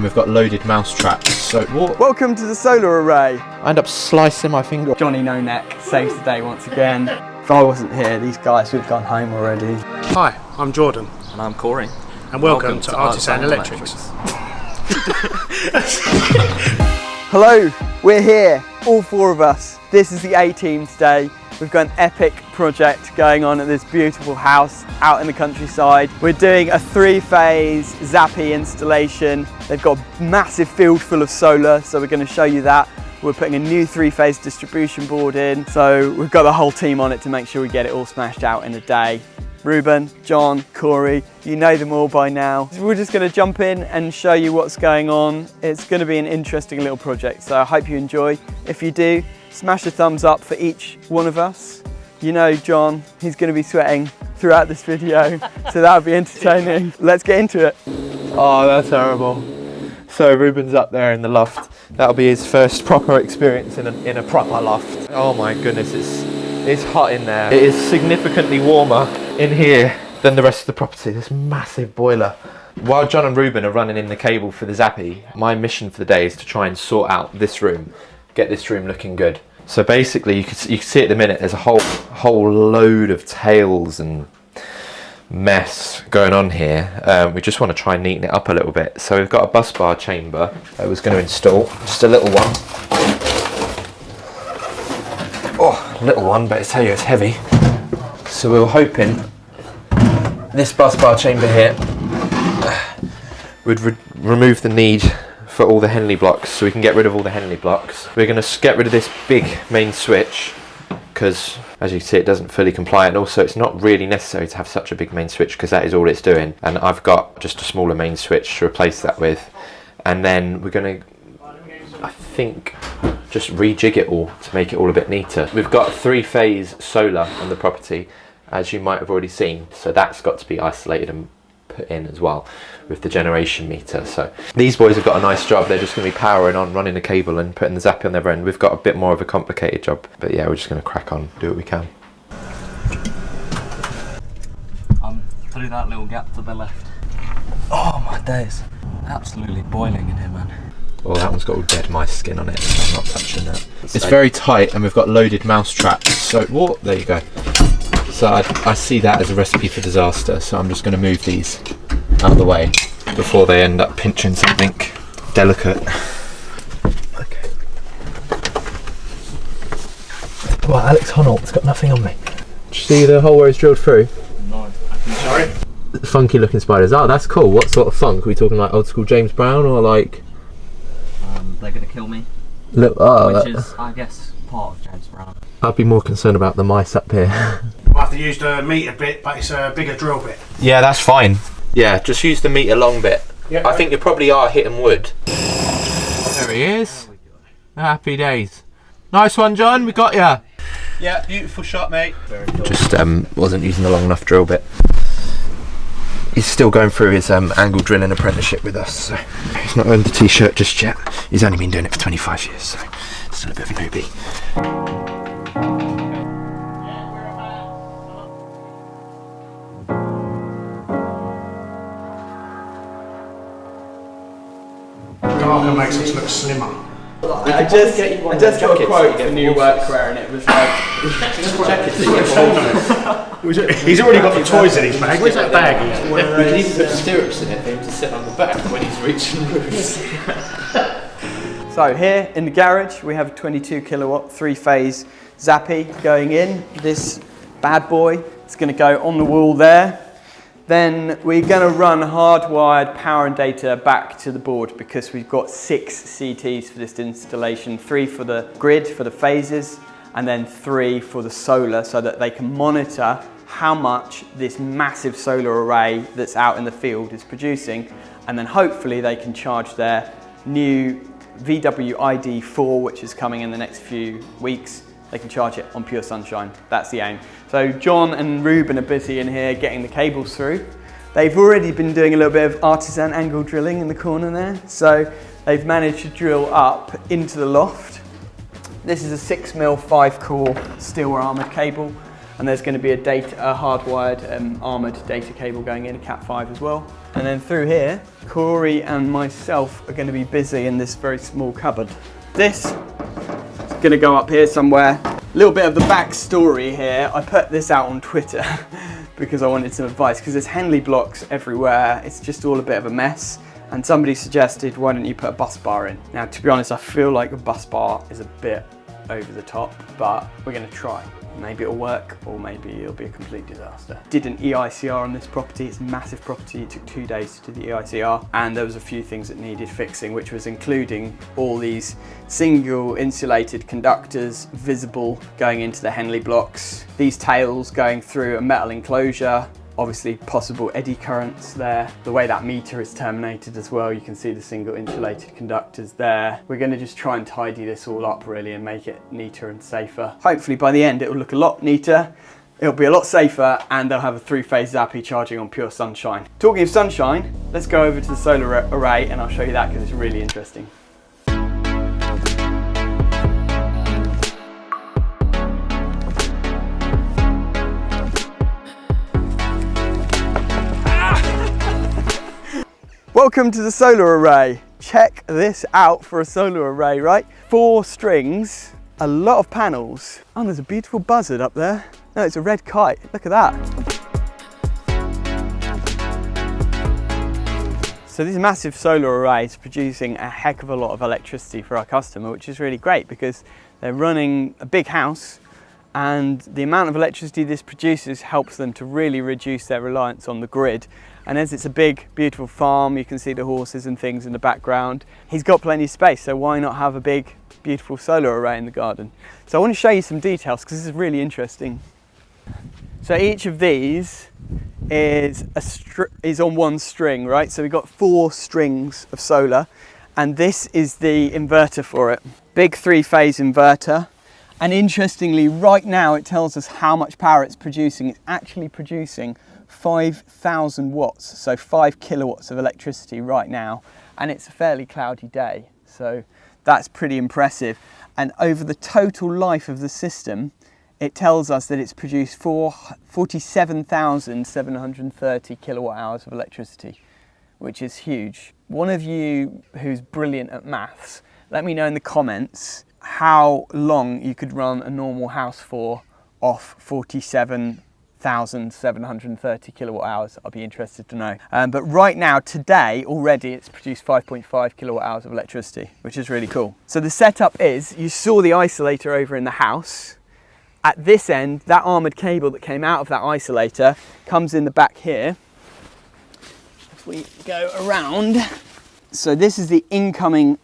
We've got loaded mouse traps. So what? Welcome to the solar array. I end up slicing my finger. Johnny No Neck saves the day once again. If I wasn't here, these guys would have gone home already. Hi, I'm Jordan. And I'm Corey. And welcome to Artisan Electrics. Hello, we're here, all four of us. This is the A-team today. We've got an epic project going on at this beautiful house out in the countryside. We're doing a 3-phase Zappi installation. They've got a massive field full of solar, so we're going to show you that. We're putting a new 3-phase distribution board in, so we've got the whole team on it to make sure we get it all smashed out in a day. Ruben, John, Corey, you know them all by now. We're just going to jump in and show you what's going on. It's going to be an interesting little project, so I hope you enjoy. If you do, smash a thumbs up for each one of us. You know John, he's going to be sweating throughout this video, so that'll be entertaining. Let's get into it. Oh, that's horrible. So Ruben's up there in the loft. That'll be his first proper experience in a proper loft. Oh my goodness, it's hot in there. It is significantly warmer in here than the rest of the property. This massive boiler. While John and Ruben are running in the cable for the Zappi, my mission for the day is to try and sort out this room, get this room looking good. So basically, you can see at the minute there's a whole load of tails and mess going on here. We just want to try and neaten it up a little bit. So we've got a bus bar chamber I was going to install, just a little one. Oh, little one, but I tell you it's heavy. So we were hoping this bus bar chamber here would remove the need for all the Henley blocks, so we can get rid of all the Henley blocks. We're going to get rid of this big main switch because, as you can see, it doesn't fully comply, and also it's not really necessary to have such a big main switch because that is all it's doing. And I've got just a smaller main switch to replace that with, and then we're going to, I think, just rejig it all to make it all a bit neater. We've got 3-phase solar on the property, as you might have already seen, so that's got to be isolated and put in as well with the generation meter. So these boys have got a nice job. They're just going to be powering on, running the cable and putting the Zappi on their end. We've got a bit more of a complicated job, but yeah, we're just going to crack on, do what we can. Through that little gap to the left. Oh my days, absolutely boiling in here, man. Well, that one's got all dead mice skin on it, so I'm not touching that. It's very tight, and we've got loaded mouse traps. So what? There you go. So I see that as a recipe for disaster, so I'm just going to move these out of the way before they end up pinching something delicate. Okay. Well, Alex Honnold's got nothing on me. Did you see the hole where it's drilled through? No. Sorry? Funky looking spiders. Oh, that's cool. What sort of funk? Are we talking like old school James Brown or like... They're going to kill me. Which is, I guess, part of James Brown. I'd be more concerned about the mice up here. I have to use the meter bit, but it's a bigger drill bit. Yeah, that's fine. Yeah, just use the meter long bit. Yep. I think you probably are hitting wood. There he is. Happy days. Nice one, John. We got ya. Yeah, beautiful shot, mate. Just wasn't using the long enough drill bit. He's still going through his angle drilling apprenticeship with us, so he's not earned the t-shirt just yet. He's only been doing it for 25 years, so still a bit of a newbie. Darker makes us look slimmer. I just got a quote for new workwear and it was like... He's already got the toys in his bag. Where's that bag? We can even put stirrups in it for him to sit on the back when he's reaching roofs. So here in the garage we have a 22 kilowatt 3-phase Zappi going in. This bad boy is going to go on the wall there. Then we're going to run hardwired power and data back to the board because we've got 6 CTs for this installation, 3 for the grid for the phases and then 3 for the solar, so that they can monitor how much this massive solar array that's out in the field is producing, and then hopefully they can charge their new VW ID4, which is coming in the next few weeks. They can charge it on pure sunshine. That's the aim. So John and Ruben are busy in here getting the cables through. They've already been doing a little bit of artisan angle drilling in the corner there. So they've managed to drill up into the loft. This is a 6mm 5-core steel armoured cable. and there's going to be a hardwired armoured data cable going in, a Cat5 as well. And then through here, Corey and myself are going to be busy in this very small cupboard. This is going to go up here somewhere. A little bit of the backstory here, I put this out on Twitter because I wanted some advice, because there's Henley blocks everywhere, it's just all a bit of a mess. And somebody suggested, why don't you put a bus bar in? Now, to be honest, I feel like a bus bar is a bit over the top, but we're going to try. Maybe it'll work, or maybe it'll be a complete disaster. Did an EICR on this property. It's a massive property. It took 2 days to do the EICR, and there was a few things that needed fixing, which was including all these single insulated conductors visible going into the Henley blocks, these tails going through a metal enclosure, obviously possible eddy currents there. The way that meter is terminated as well, you can see the single insulated conductors there. We're going to just try and tidy this all up really and make it neater and safer. Hopefully by the end it will look a lot neater, it'll be a lot safer, and they'll have a 3-phase Zappy charging on pure sunshine. Talking of sunshine, let's go over to the solar array and I'll show you that because it's really interesting. Welcome to the solar array. Check this out for a solar array, right? 4 strings, a lot of panels. Oh, there's a beautiful buzzard up there. No, it's a red kite. Look at that. So these massive solar arrays are producing a heck of a lot of electricity for our customer, which is really great because they're running a big house, and the amount of electricity this produces helps them to really reduce their reliance on the grid. And as it's a big, beautiful farm, you can see the horses and things in the background. He's got plenty of space, so why not have a big, beautiful solar array in the garden? So I want to show you some details because this is really interesting. So each of these is on one string, right? So we've got 4 strings of solar, and this is the inverter for it. Big 3-phase inverter. And interestingly, right now it tells us how much power it's producing. It's actually producing 5,000 watts, so 5 kilowatts of electricity right now, and it's a fairly cloudy day, so that's pretty impressive. And over the total life of the system, it tells us that it's produced 47,730 kilowatt hours of electricity, which is huge. One of you who's brilliant at maths, let me know in the comments how long you could run a normal house for off 47,730 kilowatt hours. I'll be interested to know. But right now, today, already it's produced 5.5 kilowatt hours of electricity, which is really cool. So the setup is, you saw the isolator over in the house. At this end, that armoured cable that came out of that isolator comes in the back here. If we go around, so this is the incoming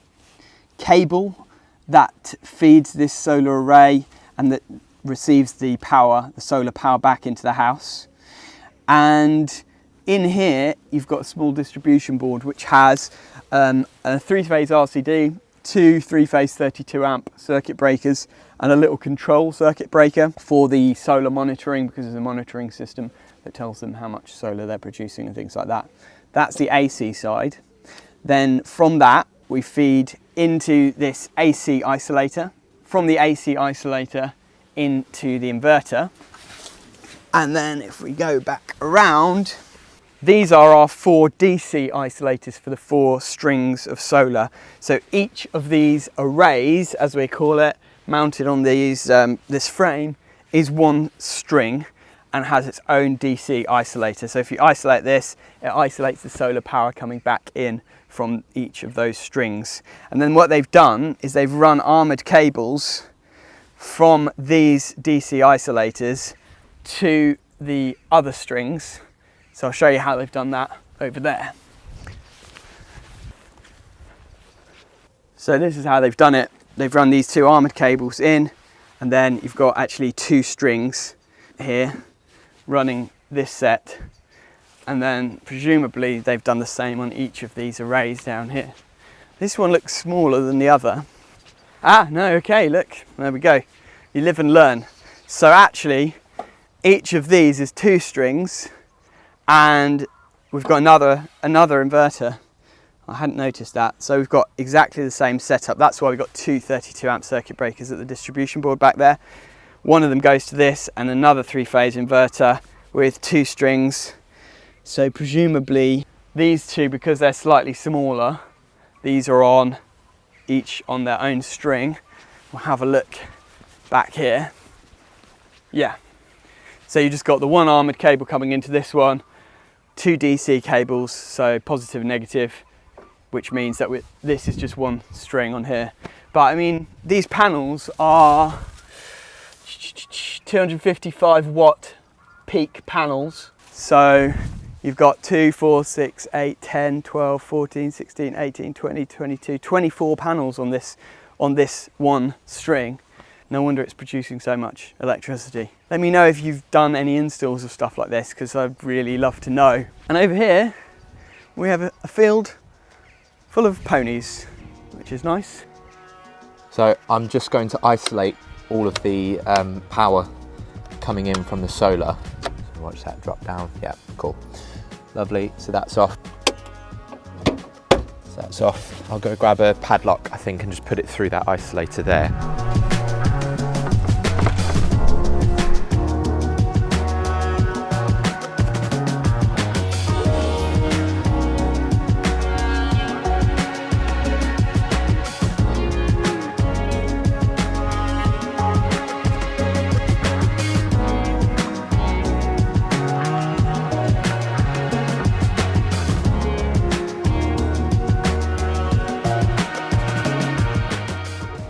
cable that feeds this solar array and that receives the power, the solar power, back into the house. And in here you've got a small distribution board which has a 3-phase RCD, 2 3-phase 32 amp circuit breakers, and a little control circuit breaker for the solar monitoring, because there's a monitoring system that tells them how much solar they're producing and things like that. That's the AC side. Then from that we feed into this AC isolator, from the AC isolator into the inverter. And then if we go back around, these are our 4 DC isolators for the 4 strings of solar. So each of these arrays, as we call it, mounted on these this frame, is 1 string and has its own DC isolator. So if you isolate this, it isolates the solar power coming back in from each of those strings. And then what they've done is they've run armoured cables from these DC isolators to the other strings. So I'll show you how they've done that over there. So this is how they've done it. They've run these 2 armoured cables in, and then you've got actually 2 strings here running this set, and then presumably they've done the same on each of these arrays down here. This one looks smaller than the other. Ah, no, okay, look, there we go. You live and learn. So actually, each of these is 2 strings, and we've got another inverter. I hadn't noticed that. So we've got exactly the same setup. That's why we've got 2 32 amp circuit breakers at the distribution board back there. One of them goes to this and another 3-phase inverter with 2 strings. So presumably these two, because they're slightly smaller, these are on each on their own string. We'll have a look back here. Yeah. So you just got the one armoured cable coming into this one, 2 DC cables, so positive and negative, which means that this is just one string on here. But I mean, these panels are 255 watt peak panels. So you've got 2, 4, 6, 8, 10, 12, 14, 16, 18, 20, 22, 24 panels on this one string. No wonder it's producing so much electricity. Let me know if you've done any installs of stuff like this, because I'd really love to know. And over here, we have a field full of ponies, which is nice. So I'm just going to isolate all of the power coming in from the solar. So watch that drop down. Yeah, cool. Lovely. So that's off. So that's off. I'll go grab a padlock, I think, and just put it through that isolator there.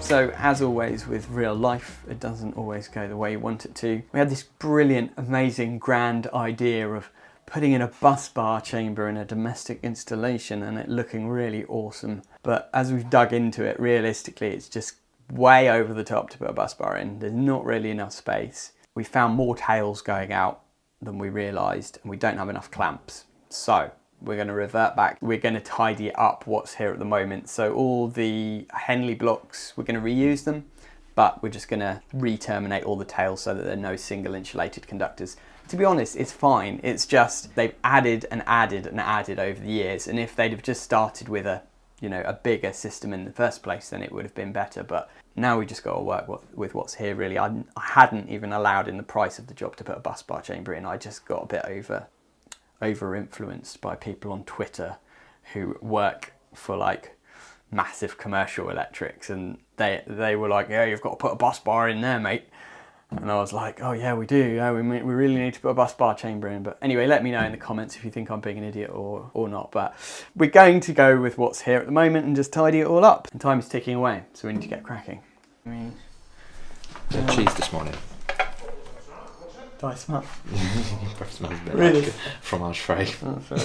So as always with real life, it doesn't always go the way you want it to. We had this brilliant, amazing, grand idea of putting in a bus bar chamber in a domestic installation and it looking really awesome. But as we've dug into it, realistically, it's just way over the top to put a bus bar in. There's not really enough space. We found more tails going out than we realised, and we don't have enough clamps. So we're going to revert back. We're going to tidy up what's here at the moment. So all the Henley blocks, we're going to reuse them, but we're just going to re-terminate all the tails so that there are no single insulated conductors. To be honest, it's fine. It's just they've added and added and added over the years. And if they'd have just started with a bigger system in the first place, then it would have been better. But now we just got to work with what's here, really. I hadn't even allowed in the price of the job to put a bus bar chamber in. I just got a bit over-influenced by people on Twitter who work for like massive commercial electrics, and they were like, yeah, you've got to put a bus bar in there, mate. And I was like, oh yeah, we do. Yeah, we really need to put a bus bar chamber in. But anyway, let me know in the comments if you think I'm being an idiot or not. But we're going to go with what's here at the moment and just tidy it all up. And time is ticking away, so we need to get cracking. Cheese this morning. Do I smell? Breath smells a bit Really? like fromage frais. Oh, sorry.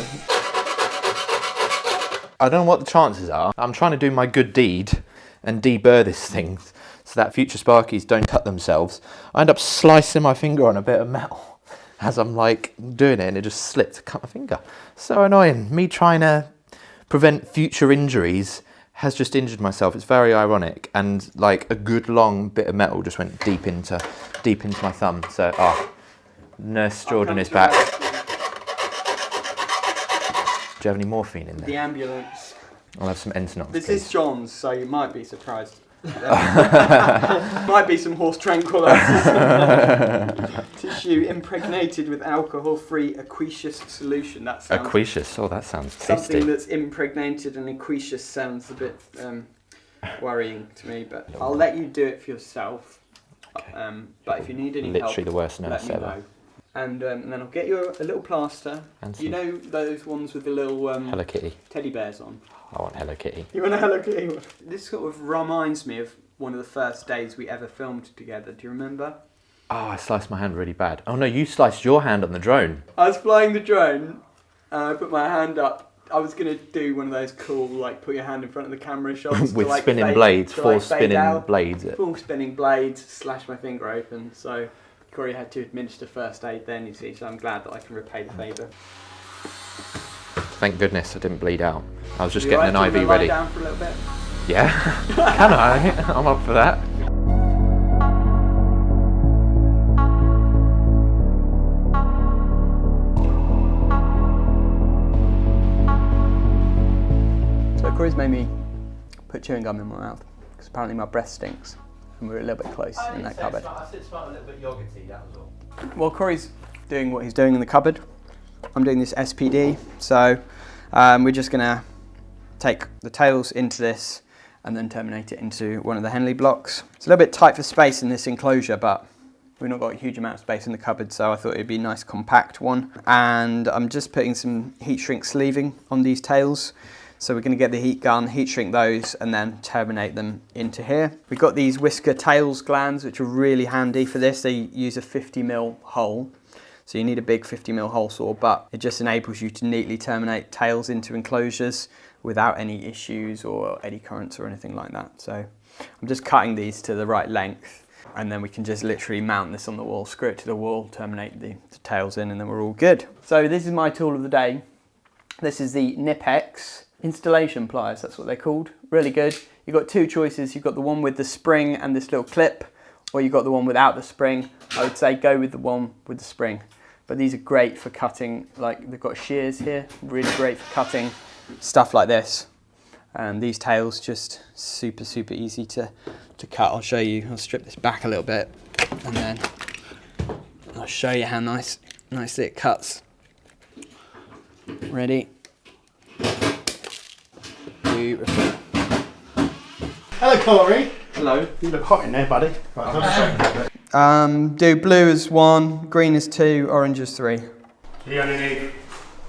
I don't know what the chances are. I'm trying to do my good deed and deburr this thing so that future sparkies don't cut themselves. I end up slicing my finger on a bit of metal as I'm like doing it, and it just slipped to cut my finger. So annoying. Me trying to prevent future injuries has just injured myself. It's very ironic, and like a good long bit of metal just went deep into my thumb. So Nurse Jordan is back. Do you have any morphine in there? The ambulance. I'll have some Entonox. This please. is John's, so you might be surprised. Might be some horse tranquilizers. Tissue impregnated with alcohol-free aqueous solution. That sounds Aqueous. Oh, that sounds tasty. something that's impregnated and aqueous sounds a bit worrying to me. But I'll let you do it for yourself. Okay. But if you need any Literally help, the worst let nurse me ever. know. And then I'll get you a little plaster. And You some know those ones with the little Hello Kitty. teddy bears on? I want Hello Kitty. You want a Hello Kitty one? This sort of reminds me of one of the first days we ever filmed together. Do you remember? Oh, I sliced my hand really bad. Oh no, you sliced your hand on the drone. I was flying the drone and I put my hand up. I was going to do one of those cool, like, put your hand in front of the camera shots. With to, like, spinning fade- blades, to, four like, fade spinning out. blades. Full spinning blades, slash my finger open. So Corey had to administer first aid then, you see, so I'm glad that I can repay the favour. Thank goodness I didn't bleed out. I was just You getting alright? an Do you wanna IV ready. lie down for a little bit? Yeah, can I? I'm up for that. So Corey's made me put chewing gum in my mouth because apparently my breath stinks. and we're a little bit close in that cupboard. I said it smelled a little bit yogurty, that was all. While Corey's doing what he's doing in the cupboard, I'm doing this SPD. So we're just gonna take the tails into this and then terminate it into one of the Henley blocks. It's a little bit tight for space in this enclosure, but we've not got a huge amount of space in the cupboard, so I thought it'd be a nice compact one. And I'm just putting some heat shrink sleeving on these tails. So we're going to get the heat gun, heat shrink those, and then terminate them into here. We've got these whisker tails glands, which are really handy for this. They use a 50mm hole. So you need a big 50mm hole saw, but it just enables you to neatly terminate tails into enclosures without any issues or eddy currents or anything like that. So I'm just cutting these to the right length, and then we can just literally mount this on the wall, screw it to the wall, terminate the tails in, and then we're all good. So this is my tool of the day. This is the Nipex installation pliers, that's what they're called. Really good. You've got two choices. You've got the one with the spring and this little clip, or you've got the one without the spring. I would say go with the one with the spring. But these are great for cutting, like they've got shears here, really great for cutting stuff like this. And these tails just super easy to cut. I'll show you, I'll strip this back a little bit, and then I'll show you how nicely it cuts. Ready? Beautiful. Hello, Corey. Hello. You look hot in there, buddy. Right, Do blue as 1, green is 2, orange is 3. you only need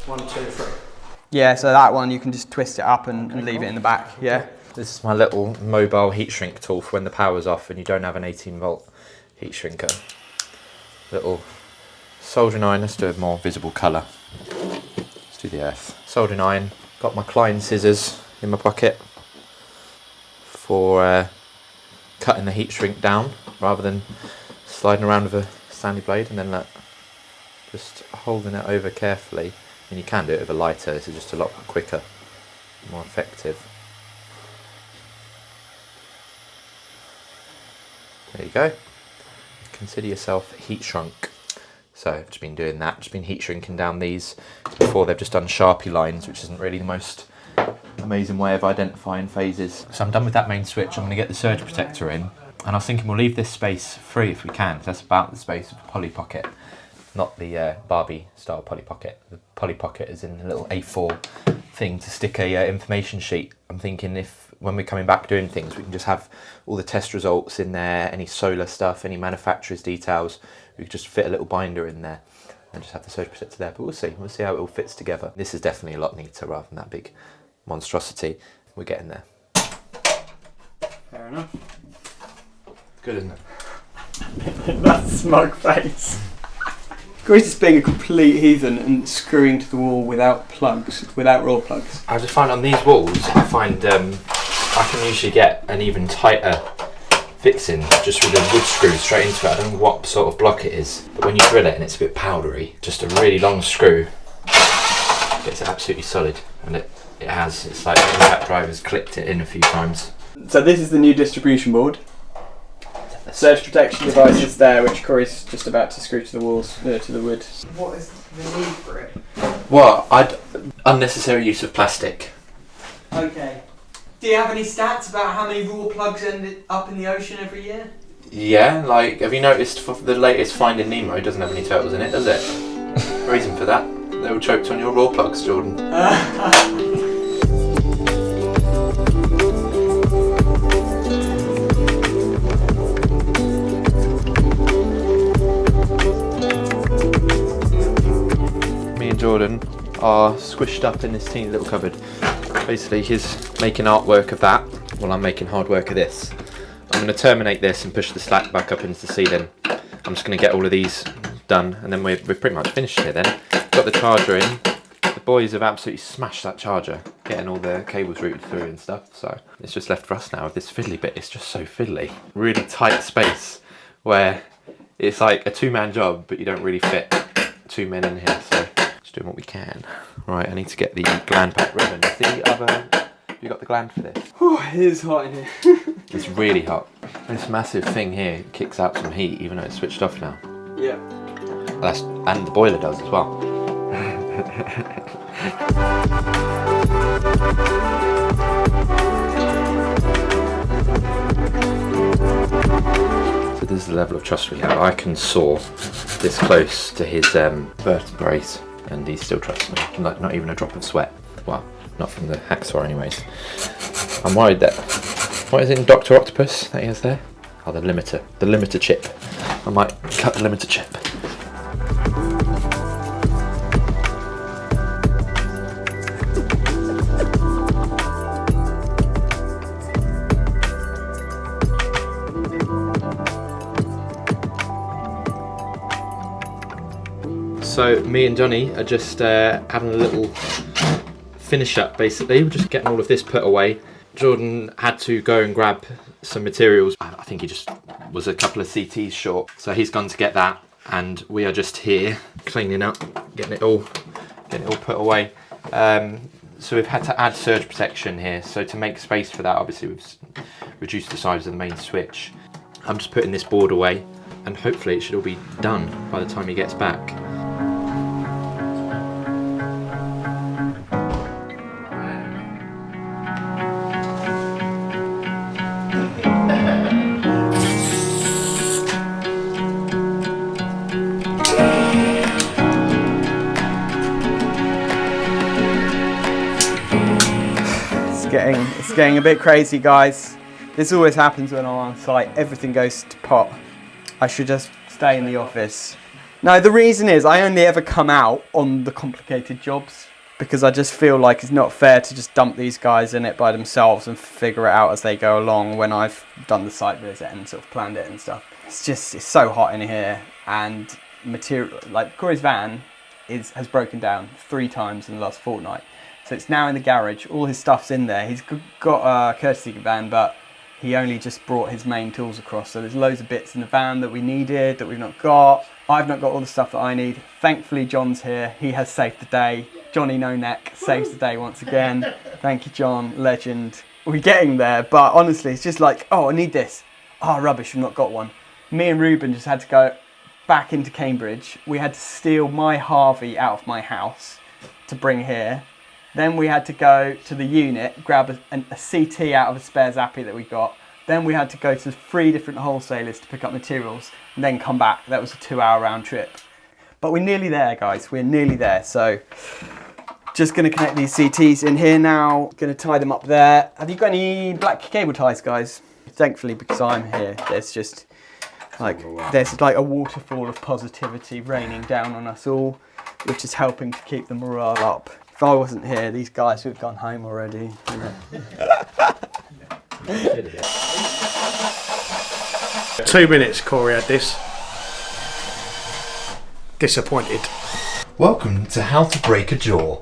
1, 2, 3. Yeah, so that one you can just twist it up and leave it in the back. Yeah. This is my little mobile heat shrink tool for when the power's off and you don't have an 18-volt heat shrinker. Little soldering iron. Let's do a more visible colour. Let's do the earth. Soldering iron. Got my Klein scissors in my pocket for cutting the heat shrink down rather than sliding around with a Stanley blade, and then just holding it over carefully. And you can do it with a lighter. This is just a lot quicker, more effective. There you go. Consider yourself heat shrunk. So I've just been doing that, just been heat shrinking down these. Before they've just done Sharpie lines, which isn't really the most amazing way of identifying phases. So I'm done with that main switch. I'm going to get the surge protector in, and I was thinking we'll leave this space free if we can. So that's about the space of a Polly Pocket, not the Barbie style Polly Pocket. The Polly Pocket is in a little A4 thing to stick a information sheet. I'm thinking if when we're coming back doing things, we can just have all the test results in there, any solar stuff, any manufacturer's details. We could just fit a little binder in there and just have the surge protector there. But we'll see how it all fits together. This is definitely a lot neater rather than that big monstrosity. We're getting there. Fair enough. Good, isn't it? That's smug face. Grace is being a complete heathen and screwing to the wall without plugs, without raw plugs. I just find on these walls, I find I can usually get an even tighter fixing just with a wood screw straight into it. I don't know what sort of block it is, but when you drill it and it's a bit powdery, just a really long screw gets it absolutely solid, and it has. It's like the impact driver's clipped it in a few times. So this is the new distribution board. Surge protection device is there, which Corey's just about to screw to the walls, to the wood. What is the need for it? Well, unnecessary use of plastic. Okay. Do you have any stats about how many raw plugs end up in the ocean every year? Yeah, like, have you noticed for the latest Finding Nemo doesn't have any turtles in it, does it? Reason for that, they were choked on your raw plugs, Jordan. Me and Jordan are squished up in this teeny little cupboard. Basically, he's making artwork of that while I'm making hard work of this. I'm going to terminate this and push the slack back up into the ceiling. I'm just going to get all of these done, and then we're pretty much finished here then. Got the charger in. The boys have absolutely smashed that charger, getting all the cables routed through and stuff, so it's just left for us now with this fiddly bit. It's just so fiddly. Really tight space where it's like a two-man job, but you don't really fit 2 men in here, so just doing what we can. Right, I need to get the gland pack ribbon. You got the gland for this? Oh, it is hot in here. It's really hot. This massive thing here kicks out some heat, even though it's switched off now. Yeah. And the boiler does as well. the level of trust we have. I can saw this close to his vertebrae and he still trusts me. Not even a drop of sweat. Well, not from the hacksaw anyways. I'm worried that, what is it in Dr. Octopus that he has there? Oh, the limiter chip. I might cut the limiter chip. So me and Johnny are just having a little finish up basically. We're just getting all of this put away. Jordan had to go and grab some materials. I think he just was a couple of CTs short. So he's gone to get that and we are just here cleaning up, getting it all put away. So we've had to add surge protection here. So to make space for that, obviously we've reduced the size of the main switch. I'm just putting this board away and hopefully it should all be done by the time he gets back. It's getting a bit crazy, guys. This always happens when I'm on site. Everything goes to pot. I should just stay in the office. No, the reason is I only ever come out on the complicated jobs because I just feel like it's not fair to just dump these guys in it by themselves and figure it out as they go along when I've done the site visit and sort of planned it and stuff. It's so hot in here, and material, like Corey's van has broken down 3 times in the last fortnight. So it's now in the garage, all his stuff's in there. He's got a courtesy van, but he only just brought his main tools across. So there's loads of bits in the van that we needed, that we've not got. I've not got all the stuff that I need. Thankfully, John's here. He has saved the day. Johnny No Neck saves the day once again. Thank you, John, legend. We're getting there, but honestly, it's just like, oh, I need this. Oh, rubbish, I've not got one. Me and Ruben just had to go back into Cambridge. We had to steal my Harvey out of my house to bring here. Then we had to go to the unit, grab a CT out of a spare Zappy that we got. Then we had to go to 3 different wholesalers to pick up materials and then come back. That was a 2-hour round trip. But we're nearly there, guys. We're nearly there. So just going to connect these CTs in here now. Going to tie them up there. Have you got any black cable ties, guys? Thankfully, because I'm here, there's just like, there's like a waterfall of positivity raining down on us all, which is helping to keep the morale up. If I wasn't here, these guys would have gone home already. Yeah. 2 minutes, Corey had this. Disappointed. Welcome to How to Break a Jaw.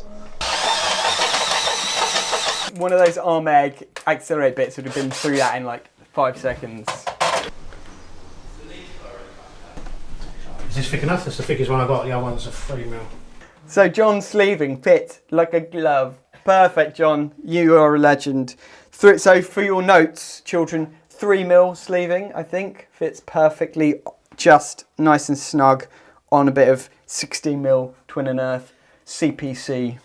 One of those arm egg accelerate bits would have been through that in like 5 seconds. Is this thick enough? That's the thickest one I got. The other one's a 3mm. So John's sleeving fit like a glove. Perfect, John. You are a legend. So for your notes, children, 3mm sleeving, I think, fits perfectly, just nice and snug on a bit of 16mm twin and earth CPC.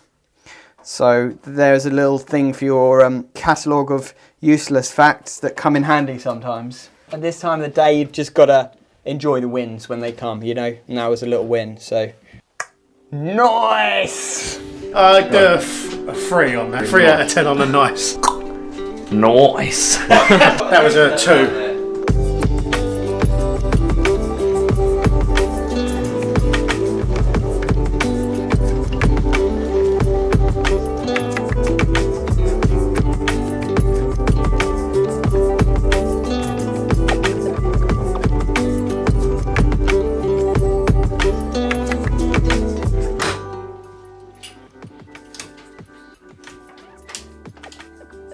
So there's a little thing for your catalogue of useless facts that come in handy sometimes. At this time of the day, you've just got to enjoy the wins when they come, you know. Now is a little win, so... Nice! I do a 3 on that. 3 out of 10 on the nice. Nice. That was a 2.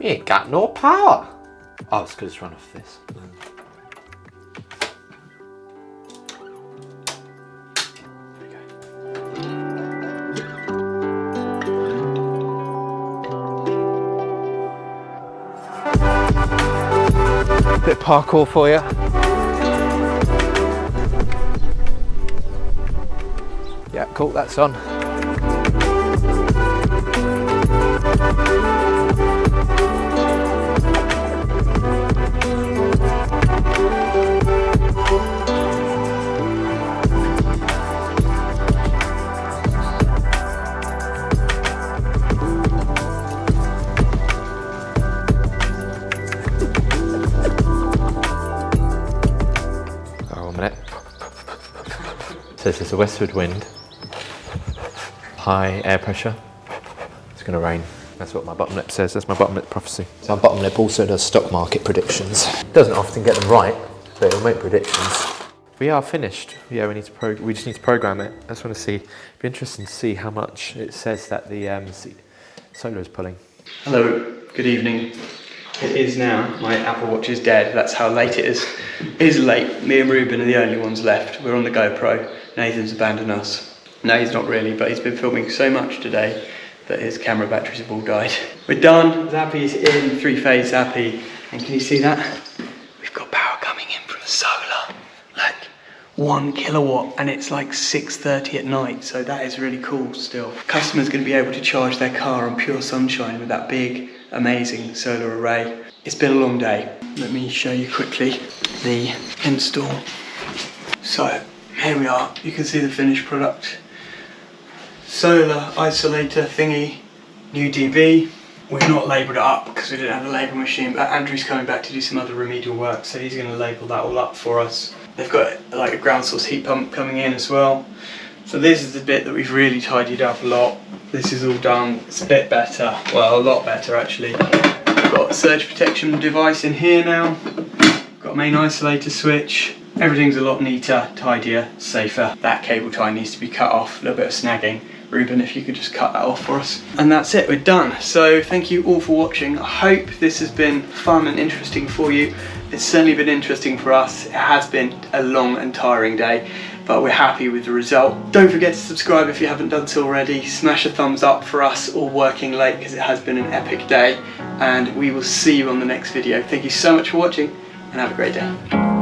You ain't got no power. Oh, it's because it's run off this. Bit of parkour for you. Yeah, cool, that's on. says there's a westward wind, high air pressure. It's going to rain. That's what my bottom lip says. That's my bottom lip prophecy. So my bottom lip also does stock market predictions. Doesn't often get them right, but it'll make predictions. We are finished. Yeah, we just need to program it. I just want to see. It'd be interesting to see how much it says that the solar is pulling. Hello, good evening. It is now. My Apple Watch is dead. That's how late it is. It is late. Me and Ruben are the only ones left. We're on the GoPro. Nathan's abandoned us. No, he's not really, but he's been filming so much today that his camera batteries have all died. We're done. Zappy's in, 3-phase Zappy. And can you see that? We've got power coming in from the solar. Like 1 kilowatt, and it's like 6:30 at night. So that is really cool still. Customer's going to be able to charge their car on pure sunshine with that big, amazing solar array. It's been a long day. Let me show you quickly the install. So here we are. You can see the finished product. Solar isolator thingy, new DB. We've not labelled it up because we didn't have a label machine, but Andrew's coming back to do some other remedial work, so he's going to label that all up for us. They've got like a ground source heat pump coming in as well. So this is the bit that we've really tidied up a lot. This is all done. It's a bit better. Well, a lot better actually. We've got a surge protection device in here now. Got a main isolator switch. Everything's a lot neater, tidier, safer. That cable tie needs to be cut off. A little bit of snagging. Ruben, if you could just cut that off for us. And that's it, we're done. So thank you all for watching. I hope this has been fun and interesting for you. It's certainly been interesting for us. It has been a long and tiring day, but we're happy with the result. Don't forget to subscribe if you haven't done so already. Smash a thumbs up for us all working late because it has been an epic day. And we will see you on the next video. Thank you so much for watching and have a great day.